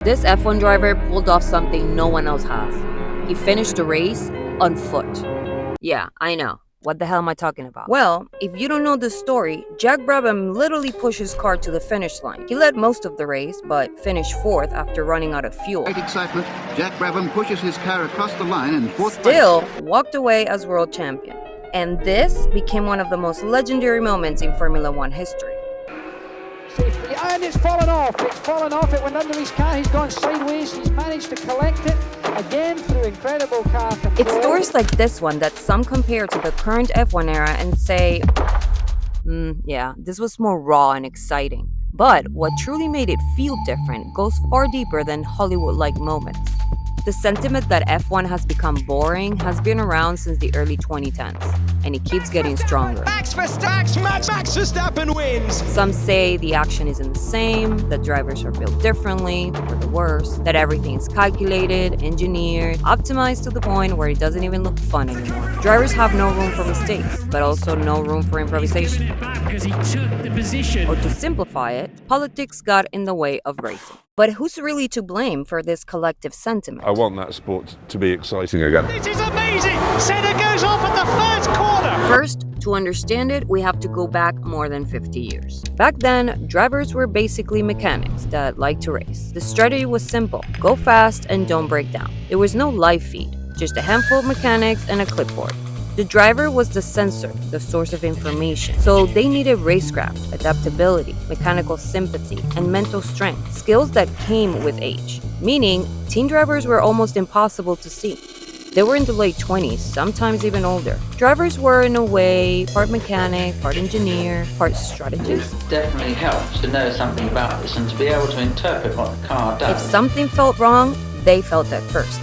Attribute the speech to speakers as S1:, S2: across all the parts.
S1: This F1 driver pulled off something no one else has. He finished the race on foot. Yeah, I know. What the hell am I talking about? Well, if you don't know the story, Jack Brabham literally pushed his car to the finish line. He led most of the race, but finished fourth after running out of fuel.
S2: Great excitement. Jack Brabham pushes his car across the line in fourth
S1: Still walked away as world champion. And this became one of the most legendary moments in Formula One history.
S3: And it's fallen off. It's fallen off. It went under his car. He's gone sideways. He's managed to collect it again through incredible car control.
S1: It's stories like this one that some compare to the current F1 era and say, yeah, this was more raw and exciting. But what truly made it feel different goes far deeper than Hollywood-like moments. The sentiment that F1 has become boring has been around since the early 2010s, and it keeps getting stronger.
S4: Max Verstappen wins!
S1: Some say the action isn't the same, that drivers are built differently, for the worse, that everything is calculated, engineered, optimized to the point where it doesn't even look fun anymore. Drivers have no room for mistakes, but also no room for improvisation.
S5: Because he took the position.
S1: Or to simplify it, politics got in the way of racing. But who's really to blame for this collective sentiment?
S6: I want that sport to be exciting again.
S4: This is amazing! Senna goes off at the first corner!
S1: First, to understand it, we have to go back more than 50 years. Back then, drivers were basically mechanics that liked to race. The strategy was simple: go fast and don't break down. There was no live feed, just a handful of mechanics and a clipboard. The driver was the sensor, the source of information. So they needed racecraft, adaptability, mechanical sympathy, and mental strength, skills that came with age. Meaning, team drivers were almost impossible to see. They were in the late 20s, sometimes even older. Drivers were, in a way, part mechanic, part engineer, part strategist.
S7: It definitely helps to know something about this and to be able to interpret what the car
S1: If
S7: does.
S1: something felt wrong, they felt it first.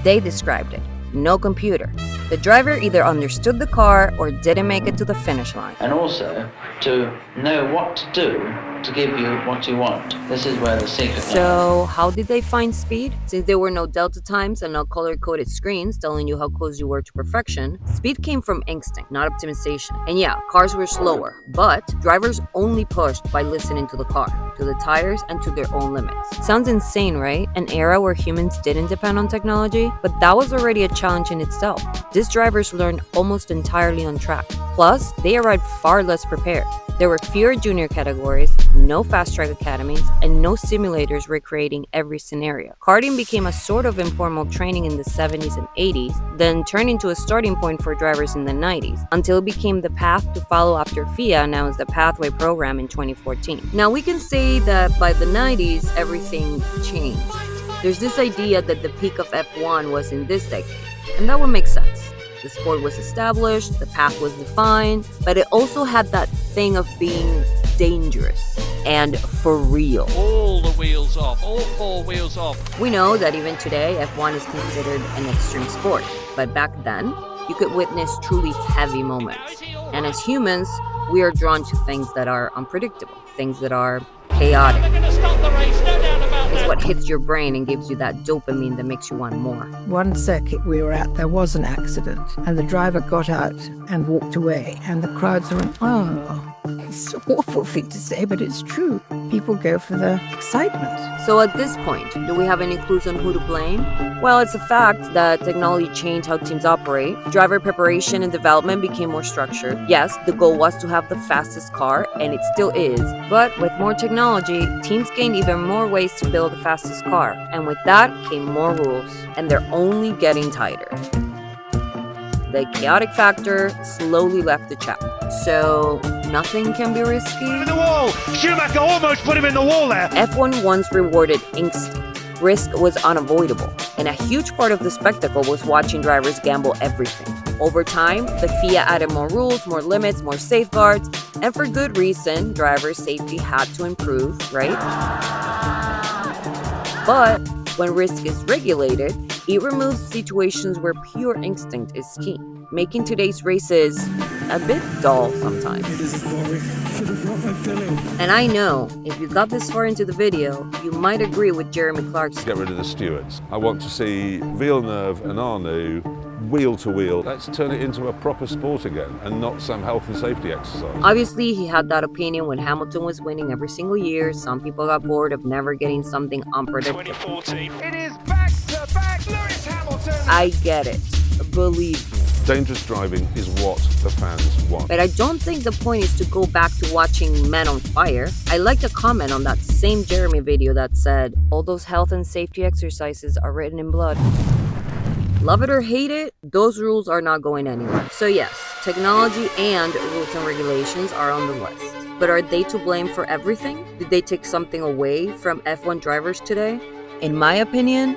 S1: They described it. No computer. The driver either understood the car or didn't make it to the finish line.
S7: And also to know what to do to give you what you want. This is where the secret lies.
S1: So, how did they find speed? Since there were no delta times and no color-coded screens telling you how close you were to perfection, speed came from instinct, not optimization. And yeah, cars were slower, but drivers only pushed by listening to the car, to the tires, and to their own limits. Sounds insane, right? An era where humans didn't depend on technology? But that was already a challenge in itself. These drivers learned almost entirely on track. Plus, they arrived far less prepared. There were fewer junior categories, no fast track academies, and no simulators recreating every scenario. Karting became a sort of informal training in the 70s and 80s, then turned into a starting point for drivers in the 90s, until it became the path to follow after FIA announced the Pathway program in 2014. Now, we can say that by the 90s, everything changed. There's this idea that the peak of F1 was in this decade, and that would make sense. The sport was established, the path was defined, but it also had that thing of being dangerous and for real.
S8: All the wheels off, all four wheels off.
S1: We know that even today, F1 is considered an extreme sport, but back then, you could witness truly heavy moments. And as humans, we are drawn to things that are unpredictable, things that are chaotic.
S8: They're going to stop the race, no doubt about
S1: It's
S8: that.
S1: what hits your brain and gives you that dopamine that makes you want more.
S9: One circuit we were at, there was an accident, and the driver got out and walked away, and the crowds went, oh. It's an awful thing to say, but it's true. People go for the excitement.
S1: So at this point, do we have any clues on who to blame? Well, it's a fact that technology changed how teams operate. Driver preparation and development became more structured. Yes, the goal was to have the fastest car, and it still is. But with more technology, teams gained even more ways to build the fastest car. And with that came more rules, and they're only getting tighter. The chaotic factor slowly left the chat. So nothing can be risky.
S4: In the wall! Schumacher almost put him in the wall there!
S1: F1 once rewarded instinct. Risk was unavoidable, and a huge part of the spectacle was watching drivers gamble everything. Over time, the FIA added more rules, more limits, more safeguards, and for good reason, driver safety had to improve, right? But when risk is regulated, it removes situations where pure instinct is key, making today's races a bit dull sometimes. And I know, if you got this far into the video, you might agree with Jeremy Clarkson.
S6: Get rid of the stewards. I want to see Villeneuve and Arnoux wheel to wheel. Let's turn it into a proper sport again and not some health and safety exercise.
S1: Obviously, he had that opinion when Hamilton was winning every single year. Some people got bored of never getting something unpredictable.
S4: 2014.
S3: It is back to back. Lewis Hamilton.
S1: I get it. Believe me.
S6: Dangerous driving is what the fans want.
S1: But I don't think the point is to go back to watching Men on Fire. I liked a comment on that same Jeremy video that said, all those health and safety exercises are written in blood. Love it or hate it, those rules are not going anywhere. So yes, technology and rules and regulations are on the list. But are they to blame for everything? Did they take something away from F1 drivers today? In my opinion,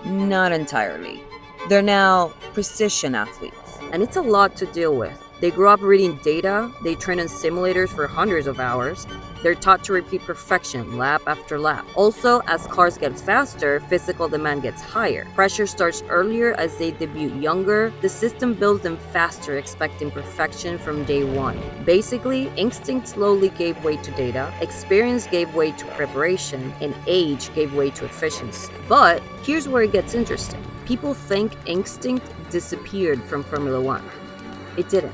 S1: not entirely. They're now precision athletes, and it's a lot to deal with. They grow up reading data, they train in simulators for hundreds of hours, they're taught to repeat perfection lap after lap. Also, as cars get faster, physical demand gets higher. Pressure starts earlier as they debut younger. The system builds them faster, expecting perfection from day one. Basically, instinct slowly gave way to data, experience gave way to preparation, and age gave way to efficiency. But here's where it gets interesting. People think instinct disappeared from Formula One. It didn't.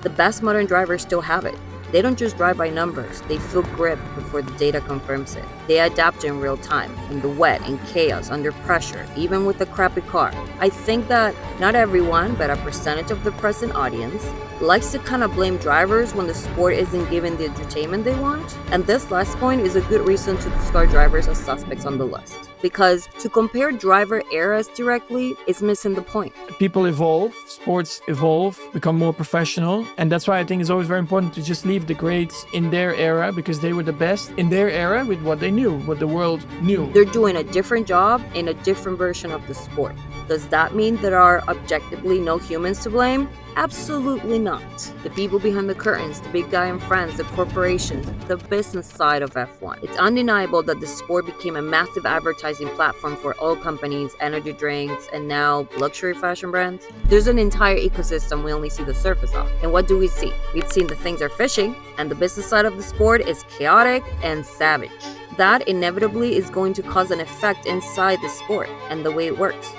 S1: The best modern drivers still have it. They don't just drive by numbers, they feel grip before the data confirms it. They adapt in real time, in the wet, in chaos, under pressure, even with a crappy car. I think that not everyone, but a percentage of the present audience, likes to kind of blame drivers when the sport isn't given the entertainment they want. And this last point is a good reason to discard drivers as suspects on the list. Because to compare driver eras directly is missing the point.
S10: People evolve, sports evolve, become more professional. And that's why I think it's always very important to just leave the greats in their era, because they were the best in their era with what they knew, what the world knew.
S1: They're doing a different job in a different version of the sport. Does that mean there are objectively no humans to blame? Absolutely not. The people behind the curtains, the big guy in France, the corporations, the business side of F1. It's undeniable that the sport became a massive advertising platform for oil companies, energy drinks, and now luxury fashion brands. There's an entire ecosystem we only see the surface of. And what do we see? We've seen the things are fishing, and the business side of the sport is chaotic and savage. That inevitably is going to cause an effect inside the sport and the way it works.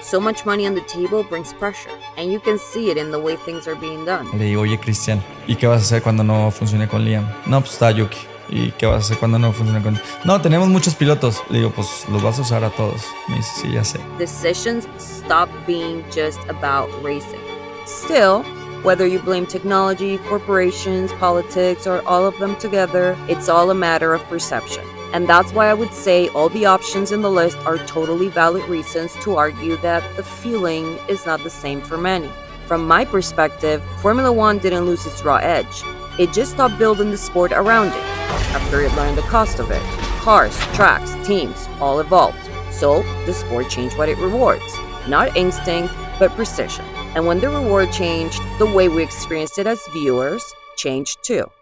S1: So much money on the table brings pressure, and you can see it in the way things are being done.
S11: Le digo, oye, Cristian, ¿y qué vas a hacer cuando no funcione con Liam? No, pues está Yuki. ¿Y qué vas a hacer cuando no funcione con...? No, tenemos muchos pilotos. Le digo, pues los vas a usar a todos. Me dice, sí, ya sé.
S1: Decisions stop being just about racing. Still, whether you blame technology, corporations, politics, or all of them together, it's all a matter of perception. And that's why I would say all the options in the list are totally valid reasons to argue that the feeling is not the same for many. From my perspective, Formula One didn't lose its raw edge. It just stopped building the sport around it after it learned the cost of it. Cars, tracks, teams, all evolved. So the sport changed what it rewards. Not instinct, but precision. And when the reward changed, the way we experienced it as viewers changed too.